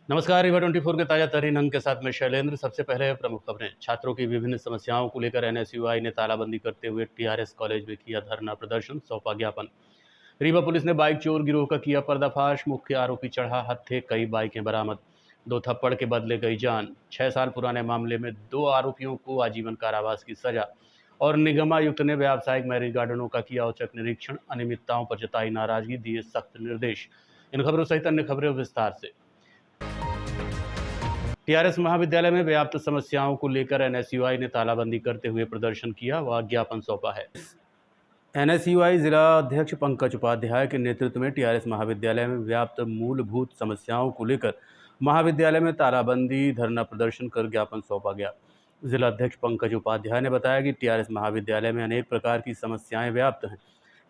नमस्कार, रिवा 24 के ताजा तरीन अंक के साथ मैं शैलेंद्र। सबसे पहले प्रमुख खबरें। छात्रों की विभिन्न समस्याओं को लेकर एनएसयूआई ने तालाबंदी करते हुए टीआरएस कॉलेज में किया धरना प्रदर्शन, सौंपा ज्ञापन। रीवा पुलिस ने बाइक चोर गिरोह का किया पर्दाफाश, मुख्य आरोपी चढ़ा हत्थे, कई बाइकें बरामद। 2 थप्पड़ के बदले गई जान। 6 साल पुराने मामले में 2 आरोपियों को आजीवन कारावास की सजा। और निगमायुक्त ने व्यावसायिक मैरिज गार्डनों का किया औचक निरीक्षण, अनियमितताओं पर जताई नाराजगी, दिए सख्त निर्देश। इन खबरों सहित अन्य खबरें विस्तार से। टीआरएस महाविद्यालय में व्याप्त समस्याओं को लेकर एनएसयूआई ने तालाबंदी करते हुए प्रदर्शन किया व ज्ञापन सौंपा है। एनएसयूआई जिला अध्यक्ष पंकज उपाध्याय के नेतृत्व में टीआरएस महाविद्यालय में व्याप्त मूलभूत समस्याओं को लेकर महाविद्यालय में तालाबंदी धरना प्रदर्शन कर ज्ञापन सौंपा गया। जिला अध्यक्ष पंकज उपाध्याय ने बताया कि टीआरएस महाविद्यालय में अनेक प्रकार की समस्याएं व्याप्त हैं,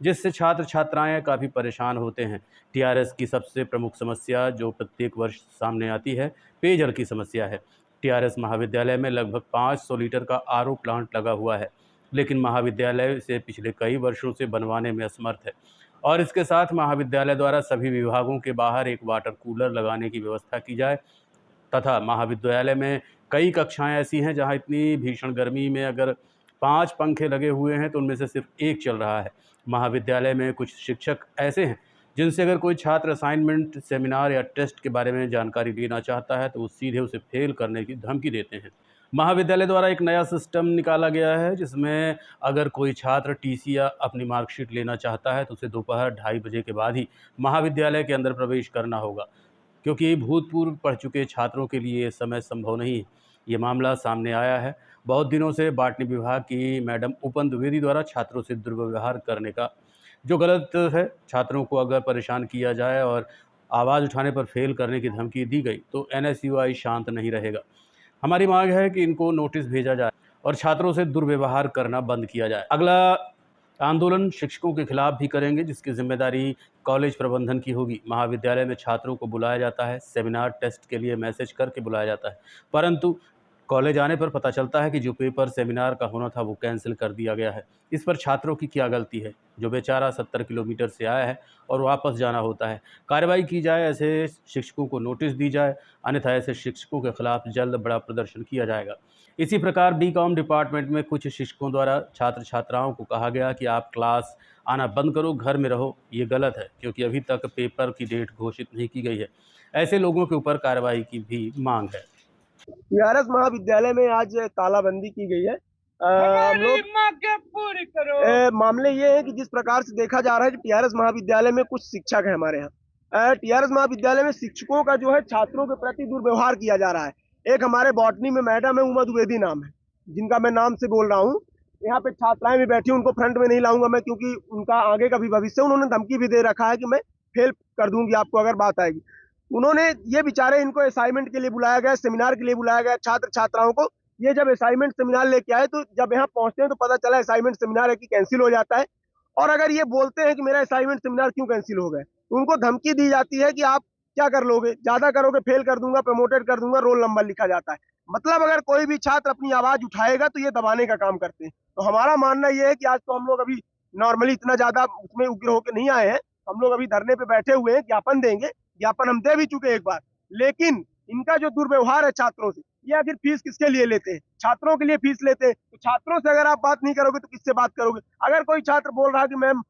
जिससे छात्र छात्राएं काफ़ी परेशान होते हैं। टीआरएस की सबसे प्रमुख समस्या जो प्रत्येक वर्ष सामने आती है, पेयजल की समस्या है। टीआरएस महाविद्यालय में लगभग 500 लीटर का आरओ प्लांट लगा हुआ है, लेकिन महाविद्यालय इसे पिछले कई वर्षों से बनवाने में असमर्थ है। और इसके साथ महाविद्यालय द्वारा सभी विभागों के बाहर एक वाटर कूलर लगाने की व्यवस्था की जाए तथा महाविद्यालय में कई कक्षाएं ऐसी हैं जहां इतनी भीषण गर्मी में अगर 5 पंखे लगे हुए हैं तो उनमें से सिर्फ एक चल रहा है। महाविद्यालय में कुछ शिक्षक ऐसे हैं जिनसे अगर कोई छात्र असाइनमेंट, सेमिनार या टेस्ट के बारे में जानकारी लेना चाहता है तो वो सीधे उसे फेल करने की धमकी देते हैं। महाविद्यालय द्वारा एक नया सिस्टम निकाला गया है जिसमें अगर कोई छात्र टीसी या अपनी मार्कशीट लेना चाहता है तो उसे दोपहर 2:30 बजे के बाद ही महाविद्यालय के अंदर प्रवेश करना होगा, क्योंकि भूतपूर्व पढ़ चुके छात्रों के लिए ये समय संभव नहीं है। ये मामला सामने आया है बहुत दिनों से बॉटनी विभाग की मैडम उपन द्विवेदी द्वारा छात्रों से दुर्व्यवहार करने का, जो गलत है। छात्रों को अगर परेशान किया जाए और आवाज़ उठाने पर फेल करने की धमकी दी गई तो एनएसयूआई शांत नहीं रहेगा। हमारी मांग है कि इनको नोटिस भेजा जाए और छात्रों से दुर्व्यवहार करना बंद किया जाए। अगला आंदोलन शिक्षकों के खिलाफ भी करेंगे, जिसकी जिम्मेदारी कॉलेज प्रबंधन की होगी। महाविद्यालय में छात्रों को बुलाया जाता है, सेमिनार टेस्ट के लिए मैसेज करके बुलाया जाता है, परंतु कॉलेज आने पर पता चलता है कि जो पेपर सेमिनार का होना था वो कैंसिल कर दिया गया है। इस पर छात्रों की क्या गलती है, जो बेचारा 70 किलोमीटर से आया है और वापस जाना होता है। कार्रवाई की जाए, ऐसे शिक्षकों को नोटिस दी जाए, अन्यथा ऐसे शिक्षकों के खिलाफ जल्द बड़ा प्रदर्शन किया जाएगा। इसी प्रकार बीकॉम डिपार्टमेंट में कुछ शिक्षकों द्वारा छात्र छात्राओं को कहा गया कि आप क्लास आना बंद करो, घर में रहो। ये गलत है, क्योंकि अभी तक पेपर की डेट घोषित नहीं की गई है। ऐसे लोगों के ऊपर कार्रवाई की भी मांग है। टीआरएस महाविद्यालय में आज तालाबंदी की गई है। हम लोग पूरी करो। मामले ये है कि जिस प्रकार से देखा जा रहा है कि टीआरएस महाविद्यालय में कुछ शिक्षक है हमारे यहाँ। टीआरएस महाविद्यालय में शिक्षकों का जो है छात्रों के प्रति दुर्व्यवहार किया जा रहा है। एक हमारे बॉटनी में मैडम है, उमा द्विवेदी नाम है, जिनका मैं नाम से बोल रहा हूँ। यहाँ पे छात्राएं भी बैठी, उनको फ्रंट में नहीं लाऊंगा मैं, क्योंकि उनका आगे का भी भविष्य। उन्होंने धमकी भी दे रखा है कि मैं फेल कर दूंगी आपको अगर बात आएगी। उन्होंने ये बेचारे, इनको असाइनमेंट के लिए बुलाया गया, सेमिनार के लिए बुलाया गया छात्र छात्राओं को। ये जब असाइनमेंट सेमिनार लेके आए तो जब यहाँ पहुंचते हैं तो पता चला असाइनमेंट सेमिनार है कि कैंसिल हो जाता है। और अगर ये बोलते हैं कि मेरा असाइनमेंट सेमिनार क्यों कैंसिल हो गए, तो उनको धमकी दी जाती है कि आप क्या कर लोगे, ज्यादा करोगे फेल कर दूंगा, प्रमोटेड कर दूंगा, रोल नंबर लिखा जाता है। मतलब अगर कोई भी छात्र अपनी आवाज उठाएगा तो ये दबाने का काम करते हैं। तो हमारा मानना यह है कि आज तो हम लोग अभी नॉर्मली इतना ज्यादा उसमें उग्र होकर नहीं आए हैं। हम लोग अभी धरने पे बैठे हुए हैं, ज्ञापन देंगे। ज्ञापन हम दे भी चुके एक बार, लेकिन इनका जो दुर्व्यवहार है छात्रों से, ये आखिर फीस किसके लिए लेते हैं? छात्रों के लिए फीस लेते हैं। तो छात्रों से अगर आप बात नहीं करोगे तो किससे बात करोगे? अगर कोई छात्र बोल रहा है कि मैम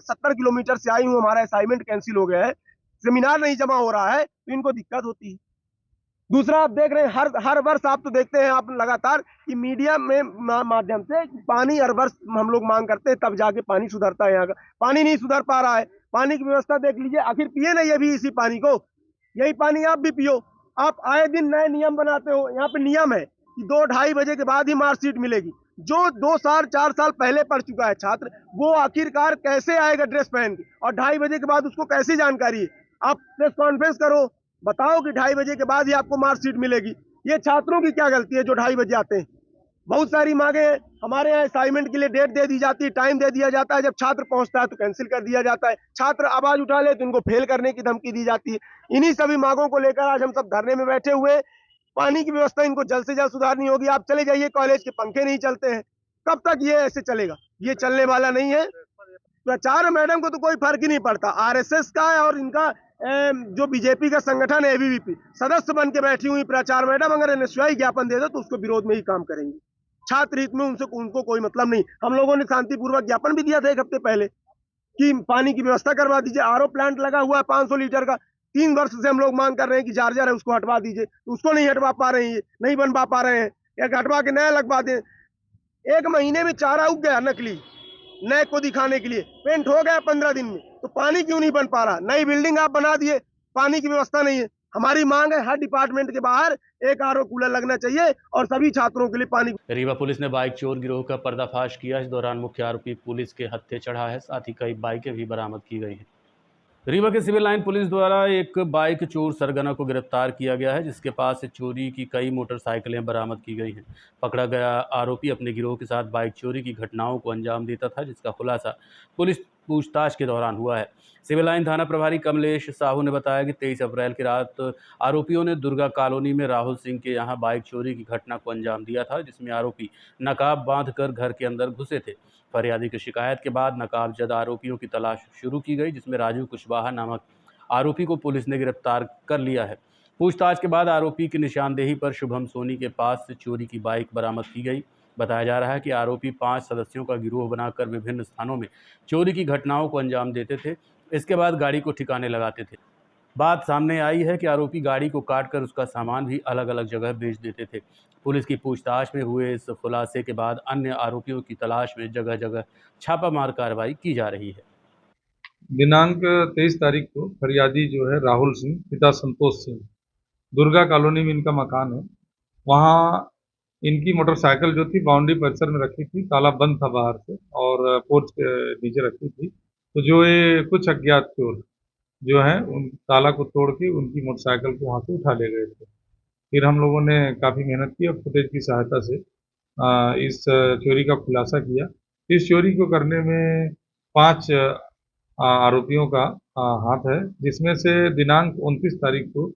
70 किलोमीटर से आई हूँ, हमारा असाइनमेंट कैंसिल हो गया है, सेमिनार नहीं जमा हो रहा है, तो इनको दिक्कत होती है। दूसरा, आप देख रहे हैं हर वर्ष आप तो देखते हैं आप लगातार कि मीडिया में माध्यम से पानी हर वर्ष हम लोग मांग करते हैं, तब जाके पानी सुधरता है। यहाँ का पानी नहीं सुधर पा रहा है। पानी की व्यवस्था देख लीजिए, आखिर पिए ना ये भी इसी पानी को, यही पानी आप भी पियो। आप आए दिन नए नियम बनाते हो। यहाँ पे नियम है कि 2-2:30 बजे के बाद ही मार्कशीट मिलेगी। जो 2 साल 4 साल पहले पढ़ चुका है छात्र, वो आखिरकार कैसे आएगा ड्रेस पहन के, और 2:30 बजे के बाद उसको कैसी जानकारी है? आप प्रेस कॉन्फ्रेंस करो, बताओ कि 2:30 बजे के बाद ही आपको मार्कशीट मिलेगी। ये छात्रों की क्या गलती है जो 2:30 बजे आते हैं? बहुत सारी मांगे हैं हमारे यहाँ। असाइनमेंट के लिए डेट दे दी जाती है, टाइम दे दिया जाता है, जब छात्र पहुंचता है तो कैंसिल कर दिया जाता है। छात्र आवाज उठा ले तो उनको फेल करने की धमकी दी जाती है। इन्हीं सभी मांगों को लेकर आज हम सब धरने में बैठे हुए। पानी की व्यवस्था इनको जल्द से जल्द सुधारनी होगी। आप चले जाइए कॉलेज के पंखे नहीं चलते हैं, कब तक ये ऐसे चलेगा? ये चलने वाला नहीं है। प्राचार्य मैडम को तो कोई फर्क ही नहीं पड़ता, आरएसएस का है और इनका जो बीजेपी का संगठन है एबीवीपी सदस्य बन के बैठी हुई प्राचार्य मैडम अगर एनएसयूआई ज्ञापन दे दो तो उसको विरोध में ही काम करेंगे। छात्र हित में उनको कोई मतलब नहीं। हम लोगों ने शांतिपूर्वक ज्ञापन भी दिया था 1 हफ्ते पहले कि पानी की व्यवस्था करवा दीजिए। आरओ प्लांट लगा हुआ है 500 लीटर का, 3 वर्ष से हम लोग मांग कर रहे हैं कि जार्जर है उसको हटवा दीजिए, तो उसको नहीं हटवा पा रहे हैं, नहीं बनवा पा रहे हैं। या हटवा के नया लगवा दें। 1 महीने में चारा उग गया नकली, नए को दिखाने के लिए पेंट हो गया 15 दिन में, तो पानी क्यों नहीं बन पा रहा? नई बिल्डिंग आप बना दिए, पानी की व्यवस्था नहीं है। हमारी मांग है हर डिपार्टमेंट के बाहर एक आरओ कूलर लगना चाहिए और सभी छात्रों के लिए पानी। रीवा पुलिस ने बाइक चोर गिरोह का पर्दाफाश किया। इस दौरान मुख्य आरोपी पुलिस के हत्थे चढ़ा है, साथ ही कई बाइकें भी बरामद की गई हैं। रीवा के सिविल लाइन पुलिस द्वारा एक बाइक चोर सरगना को गिरफ्तार किया गया है, जिसके पास से चोरी की कई मोटरसाइकिलें बरामद की गई हैं। पकड़ा गया आरोपी अपने गिरोह के साथ बाइक चोरी की घटनाओं को अंजाम देता था, जिसका खुलासा पुलिस पूछताछ के दौरान हुआ है। सिविल लाइन थाना प्रभारी कमलेश साहू ने बताया कि 23 अप्रैल की रात आरोपियों ने दुर्गा कॉलोनी में राहुल सिंह के यहाँ बाइक चोरी की घटना को अंजाम दिया था, जिसमें आरोपी नकाब बांधकर घर के अंदर घुसे थे। फरियादी की शिकायत के बाद नकाबजद आरोपियों की तलाश शुरू की गई, जिसमें राजू कुशवाहा नामक आरोपी को पुलिस ने गिरफ्तार कर लिया है। पूछताछ के बाद आरोपी की निशानदेही पर शुभम सोनी के पास से चोरी की बाइक बरामद की गई। बताया जा रहा है कि आरोपी 5 सदस्यों का गिरोह बनाकर विभिन्न स्थानों में चोरी की घटनाओं को अंजाम देते थे। इसके बाद गाड़ी को ठिकाने लगाते थे। बात सामने आई है कि आरोपी गाड़ी को काटकर उसका सामान भी अलग अलग जगह बेच देते थे। पुलिस की पूछताछ में हुए इस खुलासे के बाद अन्य आरोपियों की तलाश में जगह जगह छापामार कार्रवाई की जा रही है। दिनांक 23 तारीख को फरियादी जो है राहुल सिंह पिता संतोष सिंह, दुर्गा कॉलोनी में इनका मकान है। वहाँ इनकी मोटरसाइकिल जो थी बाउंड्री परिसर में रखी थी, ताला बंद था बाहर से और पोर्च के नीचे रखी थी। तो जो ये कुछ अज्ञात चोर जो है उन ताला को तोड़ के उनकी मोटरसाइकिल को वहाँ से उठा ले गए थे। फिर हम लोगों ने काफ़ी मेहनत की और फुटेज की सहायता से इस चोरी का खुलासा किया। इस चोरी को करने में 5 आरोपियों का हाथ है, जिसमें से दिनांक 29 तारीख को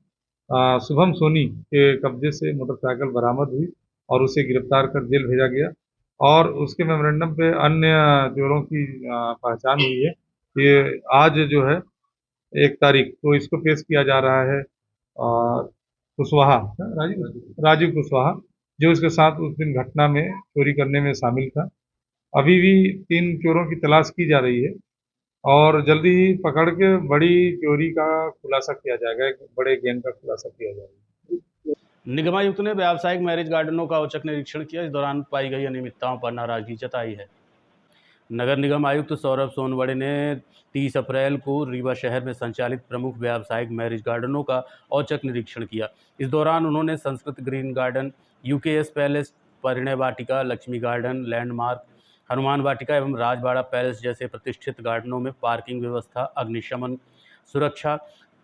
शुभम सोनी के कब्जे से मोटरसाइकिल बरामद हुई और उसे गिरफ्तार कर जेल भेजा गया। और उसके मेमोरेंडम पे अन्य चोरों की पहचान हुई है। ये आज जो है 1 तारीख को इसको पेश किया जा रहा है कुशवाहा, राजीव कुशवाहा, जो उसके साथ उस दिन घटना में चोरी करने में शामिल था। अभी भी 3 चोरों की तलाश की जा रही है और जल्दी ही पकड़ के बड़ी चोरी का खुलासा किया जाएगा, एक बड़े गैंग का खुलासा किया जाएगा। निगमायुक्त ने व्यावसायिक मैरिज गार्डनों का औचक निरीक्षण किया। इस दौरान पाई गई अनियमितताओं पर नाराजगी जताई है। नगर निगम आयुक्त सौरभ सोनवड़े ने 30 अप्रैल को रीवा शहर में संचालित प्रमुख व्यावसायिक मैरिज गार्डनों का औचक निरीक्षण किया। इस दौरान उन्होंने संस्कृत ग्रीन गार्डन, यूकेएस पैलेस, परिणय वाटिका, लक्ष्मी गार्डन, लैंडमार्क, हनुमान वाटिका एवं राजबाड़ा पैलेस जैसे प्रतिष्ठित गार्डनों में पार्किंग व्यवस्था, अग्निशमन, सुरक्षा,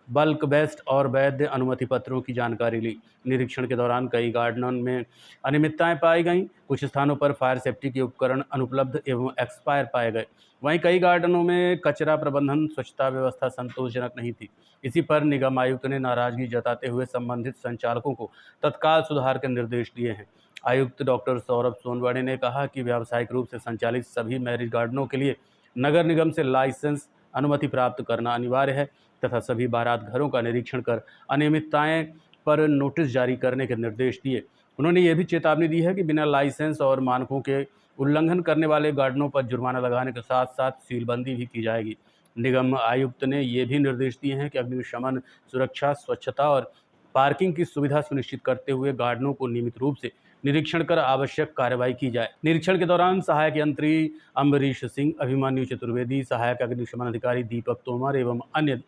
बल्क बेस्ट और वैध अनुमति पत्रों की जानकारी ली। निरीक्षण के दौरान कई गार्डनों में अनियमितताएं पाई गईं। कुछ स्थानों पर फायर सेफ्टी के उपकरण अनुपलब्ध एवं एक्सपायर पाए गए। वहीं कई गार्डनों में कचरा प्रबंधन, स्वच्छता व्यवस्था संतोषजनक नहीं थी। इसी पर निगम आयुक्त ने नाराजगी जताते हुए संबंधित संचालकों को तत्काल सुधार के निर्देश दिए हैं। आयुक्त डॉक्टर सौरभ सोनवड़े ने कहा कि व्यावसायिक रूप से संचालित सभी मैरिज गार्डनों के लिए नगर निगम से लाइसेंस अनुमति प्राप्त करना अनिवार्य है तथा सभी बारात घरों का निरीक्षण कर अनियमितताएं पर नोटिस जारी करने के निर्देश दिए। उन्होंने ये भी चेतावनी दी है कि बिना लाइसेंस और मानकों के उल्लंघन करने वाले गार्डनों पर जुर्माना लगाने के साथ साथ सीलबंदी भी की जाएगी। निगम आयुक्त ने ये भी निर्देश दिए हैं कि अग्निशमन, सुरक्षा, स्वच्छता और पार्किंग की सुविधा सुनिश्चित करते हुए गार्डनों को नियमित रूप से निरीक्षण कर आवश्यक कार्रवाई की जाए। निरीक्षण के दौरान सहायक यंत्री अम्बरीश सिंह, अभिमन्यु चतुर्वेदी, सहायक अग्निशमन अधिकारी दीपक तोमर एवं अन्य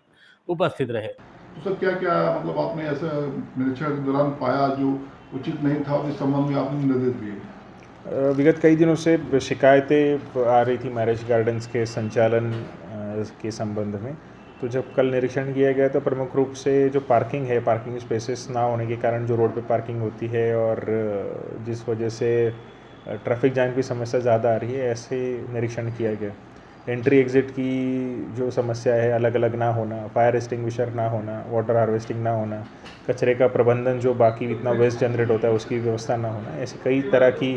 उपस्थित रहे। तो सर क्या क्या मतलब आपने ऐसा निरीक्षण के दौरान पाया जो उचित नहीं था और इस संबंध में आपने निर्देश दिए? विगत कई दिनों से शिकायतें आ रही थी मैरिज गार्डन्स के संचालन के संबंध में। तो जब कल निरीक्षण किया गया तो प्रमुख रूप से जो पार्किंग है, पार्किंग स्पेसेस ना होने के कारण जो रोड पे पार्किंग होती है और जिस वजह से ट्रैफिक जाम की समस्या ज़्यादा आ रही है, ऐसे निरीक्षण किया गया। एंट्री एग्ज़िट की जो समस्या है अलग अलग ना होना, फायर एक्सटिंग्विशर ना होना, वाटर हार्वेस्टिंग ना होना, कचरे का प्रबंधन जो बाकी इतना वेस्ट जनरेट होता है उसकी व्यवस्था ना होना, ऐसी कई तरह की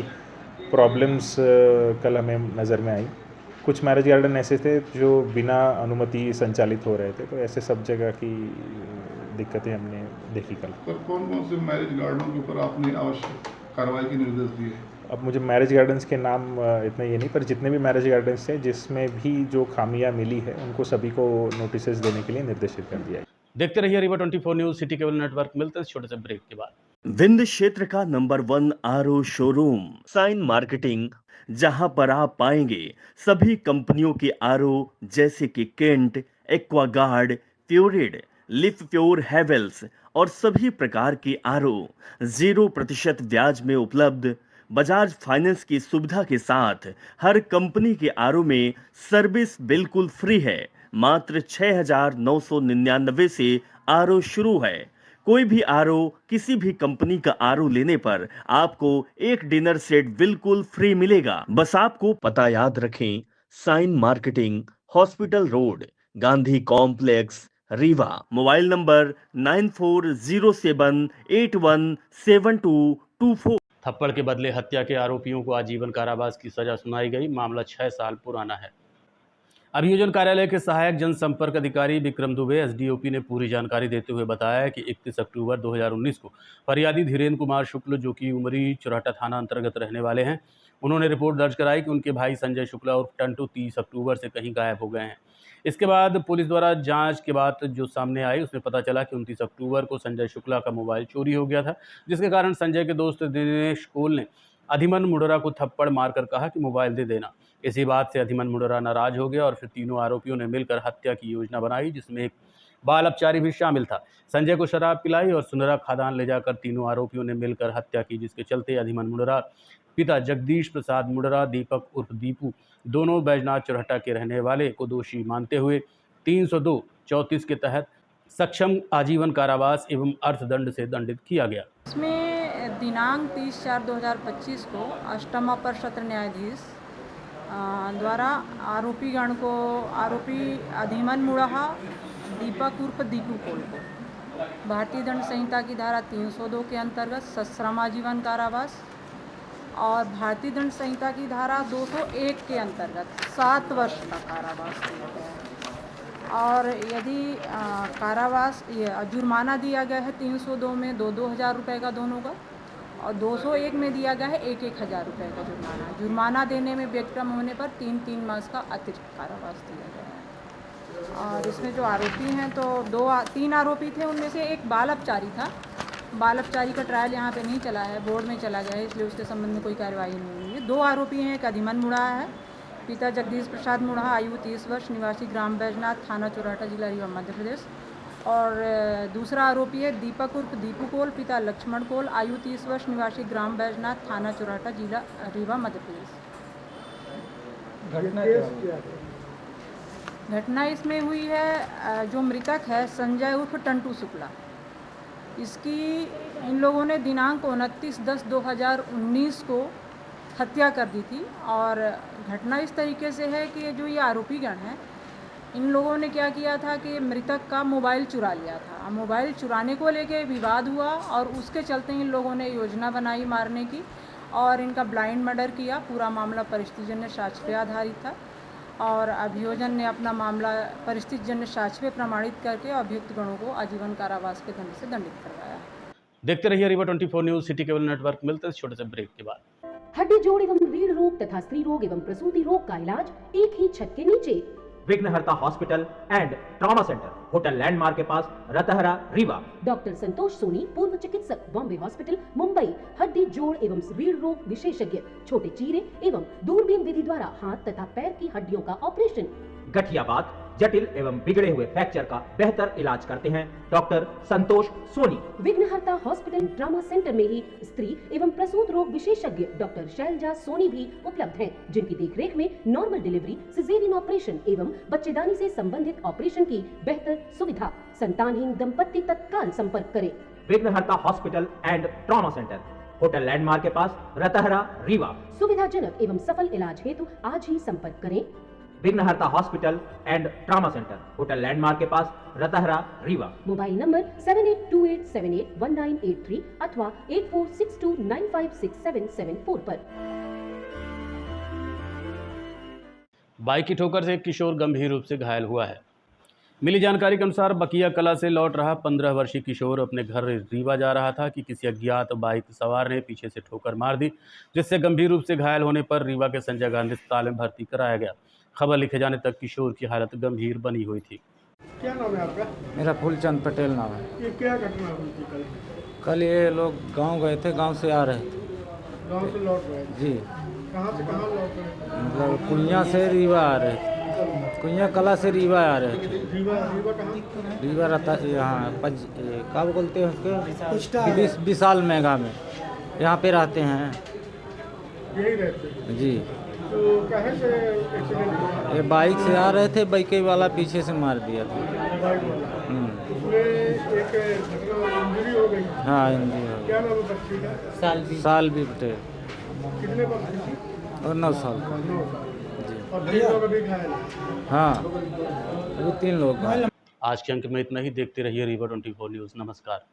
प्रॉब्लम्स कल हमें नज़र में आई। कुछ मैरिज गार्डन ऐसे थे जो बिना अनुमति संचालित हो रहे थे, तो ऐसे सब जगह की दिक्कतें हमने देखी कल। पर कौन कौन से मैरिज गार्डनों के ऊपर आपने आवश्यक कार्रवाई के निर्देश दिए? अब मुझे मैरिज गार्डन्स के नाम इतना ये नहीं, पर जितने भी मैरिज गार्डन्स थे जिसमें भी जो खामियां मिली है उनको सभी को नोटिस देने के लिए निर्देशित कर दिया है। देखते रहिए Rewa 24 news city cable network. मिलते हैं छोटे से ब्रेक के बाद। विंध्य क्षेत्र का number 1 RO showroom sign marketing, जहां पर आप पाएंगे सभी कंपनियों के आरओ जैसे कि केंट, एक्वागार्ड, प्योरिड, लिफ प्योर, हेवेल्स और सभी प्रकार के आरओ 0% ब्याज में उपलब्ध। बजाज फाइनेंस की सुविधा के साथ हर कंपनी के आरओ में सर्विस बिल्कुल फ्री है। मात्र 6,999 से आरओ शुरू है। कोई भी आरओ किसी भी कंपनी का आरओ लेने पर आपको एक डिनर सेट बिल्कुल फ्री मिलेगा। बस आपको पता याद रखें, sign marketing, hospital road, Gandhi complex, Rewa. Mobile number 9407817224। थप्पड़ के बदले हत्या के आरोपियों को आजीवन कारावास की सजा सुनाई गई। मामला 6 साल पुराना है। अभियोजन कार्यालय के सहायक जनसंपर्क अधिकारी विक्रम दुबे एसडीओपी ने पूरी जानकारी देते हुए बताया कि 31 अक्टूबर 2019 को फरियादी धीरेन्द्र कुमार शुक्ल, जो कि उमरी चुराटा थाना अंतर्गत रहने वाले हैं, उन्होंने रिपोर्ट दर्ज कराई कि उनके भाई संजय शुक्ला और टंटू 30 अक्टूबर से कहीं गायब हो गए हैं। इसके बाद पुलिस द्वारा जांच के बाद जो सामने आई उसमें पता चला कि 29 अक्टूबर को संजय शुक्ला का मोबाइल चोरी हो गया था, जिसके कारण संजय के दोस्त दिनेश कोल ने अधिमन मुडरा को थप्पड़ मारकर कहा कि मोबाइल दे देना। इसी बात से अधिमन मुडरा नाराज हो गया और फिर तीनों आरोपियों ने मिलकर हत्या की योजना बनाई, जिसमें एक बाल अपचारी भी शामिल था। संजय को शराब पिलाई और सुनहरा खादान ले जाकर तीनों आरोपियों ने मिलकर हत्या की, जिसके चलते अधिमन मुडरा पिता जगदीश प्रसाद मुडरा, दीपक उर्फ दीपू, दोनों बैजनाथ चुरहटा के रहने वाले को दोषी मानते हुए 302(34) के तहत सक्षम आजीवन कारावास एवं अर्थदंड से दंडित किया गया। इसमें दिनांक 30/4/2025 को अष्टम अपर सत्र न्यायाधीश द्वारा आरोपी अधिमन मुड़हा, दीपक उर्फ दीपू कोल को भारतीय दंड संहिता की धारा 302 के अंतर्गत सश्रम आजीवन कारावास और भारतीय दंड संहिता की धारा 201 के अंतर्गत 7 वर्ष का कारावास दिया गया है। और यदि कारावास जुर्माना दिया गया है 302 में 2-2 हज़ार रुपये का दोनों का, और 201 में दिया गया है 1-1 हज़ार रुपये का जुर्माना। जुर्माना देने में व्यतिक्रम होने पर 3-3 मास का अतिरिक्त कारावास दिया गया है। और इसमें जो आरोपी हैं तो 3 आरोपी थे, उनमें से एक बाल अपचारी था। बाल अपचारी का ट्रायल यहाँ पे नहीं चला है, बोर्ड में चला गया है, इसलिए उसके संबंध में कोई कार्रवाई नहीं हुई है। 2 आरोपी हैं, एक अधिमन मुड़हा है, पिता जगदीश प्रसाद मुड़हा, आयु 30 वर्ष, निवासी ग्राम बैजनाथ, थाना चुराटा, जिला रीवा, मध्य प्रदेश। और दूसरा आरोपी है दीपक उर्फ दीपू कोल, पिता लक्ष्मण कोल, आयु 30 वर्ष, निवासी ग्राम बैजनाथ, थाना चुराटा, जिला रीवा, मध्य प्रदेश। घटना इसमें हुई है, जो मृतक है संजय उर्फ टंटू शुक्ला, इसकी इन लोगों ने दिनांक 29/10/2019 को हत्या कर दी थी। और घटना इस तरीके से है कि जो ये आरोपीगण हैं, इन लोगों ने क्या किया था कि मृतक का मोबाइल चुरा लिया था। मोबाइल चुराने को लेके विवाद हुआ और उसके चलते इन लोगों ने योजना बनाई मारने की और इनका ब्लाइंड मर्डर किया। पूरा मामला परिस्थितिजन्य साक्ष्य पे आधारित था और अभियोजन ने अपना मामला परिस्थितिजन्य साक्ष्य पे प्रमाणित करके अभियुक्त गणों को आजीवन कारावास के दंड से दंडित करवाया। देखते रहिए Rewa 24 news city cable network. मिलते हैं छोटे से ब्रेक के बाद। हड्डी जोड़ एवं रीढ़ रोग तथा स्त्री रोग एवं प्रसूति रोग का इलाज एक ही छत के नीचे। विघ्नहर्ता hospital and trauma centre, hotel landmark के पास, रतहरा, रीवा। डॉक्टर संतोष सोनी, पूर्व चिकित्सक, बॉम्बे हॉस्पिटल, मुंबई। हड्डी जोड़ एवं रीढ़ रोग विशेषज्ञ, छोटे चीरे एवं दूरबीन विधि द्वारा हाथ तथा पैर की हड्डियों का ऑपरेशन। गठियाबात, जटिल एवं बिगड़े हुए फ्रैक्चर का बेहतर इलाज करते हैं डॉक्टर संतोष सोनी। विघ्नहर्ता हॉस्पिटल ट्रॉमा सेंटर में ही स्त्री एवं प्रसूत रोग विशेषज्ञ डॉक्टर शैलजा सोनी भी उपलब्ध हैं, जिनकी देखरेख में नॉर्मल डिलीवरी, सिजेरियन ऑपरेशन एवं बच्चेदानी से संबंधित ऑपरेशन की बेहतर सुविधा। संतानहीन दंपत्ति तत्काल संपर्क करें। विघ्नहर्ता hospital and trauma centre, hotel landmark के पास, रतहरा, रीवा। सुविधाजनक एवं सफल इलाज हेतु आज ही संपर्क करें। विघ्नहर्ता hospital and trauma centre, hotel landmark के पास, रतहरा, रीवा। मोबाइल नंबर 7828781983 अथवा 8462956774 पर। बाइक की ठोकर से एक किशोर गंभीर रूप से घायल हुआ है। मिली जानकारी के अनुसार बकिया कला से लौट रहा 15 वर्षीय किशोर अपने घर रीवा जा रहा था कि किसी अज्ञात बाइक सवार ने पीछे से ठोकर मार दी, जिससे गंभीर रूप से घायल होने पर रीवा के संजय गांधी अस्पताल में भर्ती कराया गया। खबर लिखे जाने तक किशोर की हालत गंभीर बनी हुई थी। क्या नाम है आपका? मेरा फूलचंद पटेल नाम है। ये क्या घटना हुई थी कल? कल ये लोग गांव गए थे, गांव से आ रहे थे। गांव से लौट रहे थे? जी। कहाँ से कहाँ लौट रहे थे? मतलब कुइयाँ से रीवा आ रहे थे, कुइयाँ कला से रीवा आ रहे थे। रीवा कहाँ? रीवा रहता यहाँ क्या बोलते हैं उसके, विशाल मेगा में, यहाँ पे रहते हैं। यही रहते हैं? जी। तो कहाँ से एक्सीडेंट हुआ? ये बाइक से आ रहे थे, बाइक वाला पीछे से मार दिया था। बाइक वाला? उसमें एक घटना इंजरी हो गई? हाँ, इंजरी हो गई। क्या नाम है बच्ची का? सालवी पटेल। कितने वर्ष की थी? और 9 साल का। 9 साल। जी। और 3 लोग अभी घायल हैं? हाँ, अभी 3 लोग। आज के अंक में इतना ही। देखते रहिए रीवा 24 न्यूज़। नमस्कार।